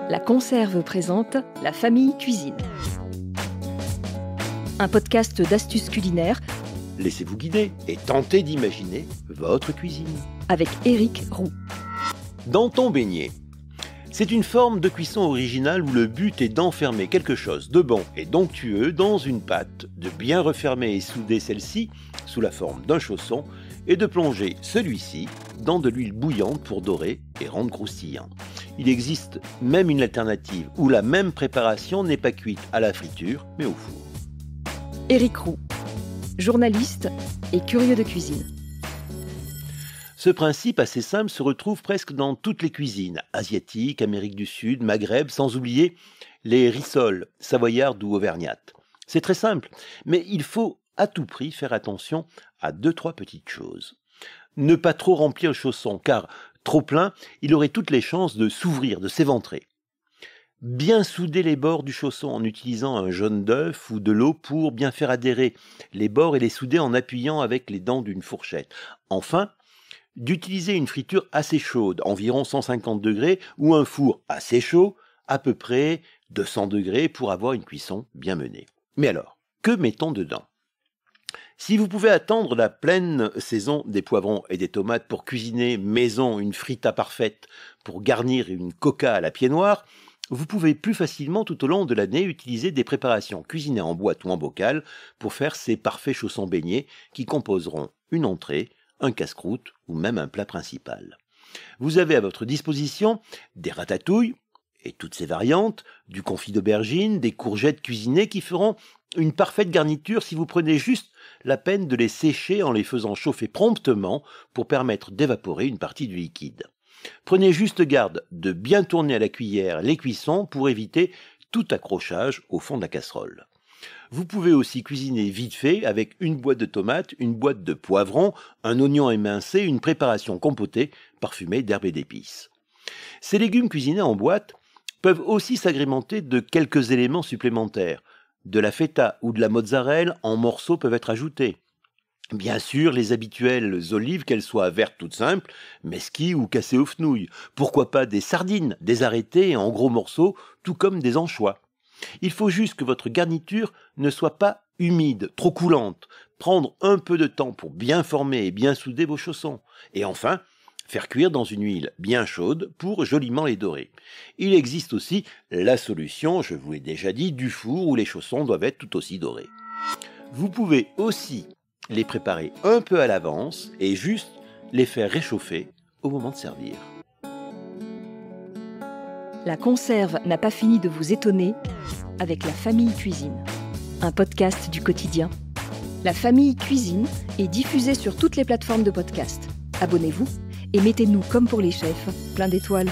La Conserve présente La Famille Cuisine. Un podcast d'astuces culinaires. Laissez-vous guider et tentez d'imaginer votre cuisine. Avec Éric Roux. Danton beignet. C'est une forme de cuisson originale où le but est d'enfermer quelque chose de bon et d'onctueux dans une pâte, de bien refermer et souder celle-ci sous la forme d'un chausson et de plonger celui-ci dans de l'huile bouillante pour dorer et rendre croustillant. Il existe même une alternative où la même préparation n'est pas cuite à la friture mais au four. Éric Roux, journaliste et curieux de cuisine. Ce principe assez simple se retrouve presque dans toutes les cuisines, asiatiques, Amérique du Sud, Maghreb, sans oublier les rissoles, savoyardes ou auvergnates. C'est très simple, mais il faut à tout prix faire attention à 2-3 petites choses. Ne pas trop remplir le chausson, car trop plein, il aurait toutes les chances de s'ouvrir, de s'éventrer. Bien souder les bords du chausson en utilisant un jaune d'œuf ou de l'eau pour bien faire adhérer les bords et les souder en appuyant avec les dents d'une fourchette. Enfin, d'utiliser une friture assez chaude, environ 150 degrés, ou un four assez chaud, à peu près 200 degrés, pour avoir une cuisson bien menée. Mais alors, que mettons dedans ? Si vous pouvez attendre la pleine saison des poivrons et des tomates pour cuisiner maison une frita parfaite pour garnir une coca à la pied noir, vous pouvez plus facilement tout au long de l'année utiliser des préparations cuisinées en boîte ou en bocal pour faire ces parfaits chaussons beignets qui composeront une entrée, un casse-croûte ou même un plat principal. Vous avez à votre disposition des ratatouilles et toutes ces variantes, du confit d'aubergine, des courgettes cuisinées qui feront une parfaite garniture si vous prenez juste la peine de les sécher en les faisant chauffer promptement pour permettre d'évaporer une partie du liquide. Prenez juste garde de bien tourner à la cuillère les cuissons pour éviter tout accrochage au fond de la casserole. Vous pouvez aussi cuisiner vite fait avec une boîte de tomates, une boîte de poivrons, un oignon émincé, une préparation compotée parfumée d'herbes et d'épices. Ces légumes cuisinés en boîte peuvent aussi s'agrémenter de quelques éléments supplémentaires. De la feta ou de la mozzarella en morceaux peuvent être ajoutés. Bien sûr, les habituelles olives, qu'elles soient vertes toutes simples, mesquis ou cassées aux fenouilles. Pourquoi pas des sardines, des arrêtés en gros morceaux, tout comme des anchois. Il faut juste que votre garniture ne soit pas humide, trop coulante. Prendre un peu de temps pour bien former et bien souder vos chaussons. Et enfin, faire cuire dans une huile bien chaude pour joliment les dorer. Il existe aussi la solution, je vous l'ai déjà dit, du four où les chaussons doivent être tout aussi dorés. Vous pouvez aussi les préparer un peu à l'avance et juste les faire réchauffer au moment de servir. La Conserve n'a pas fini de vous étonner avec La Famille Cuisine, un podcast du quotidien. La Famille Cuisine est diffusée sur toutes les plateformes de podcast. Abonnez-vous et mettez-nous, comme pour les chefs, plein d'étoiles.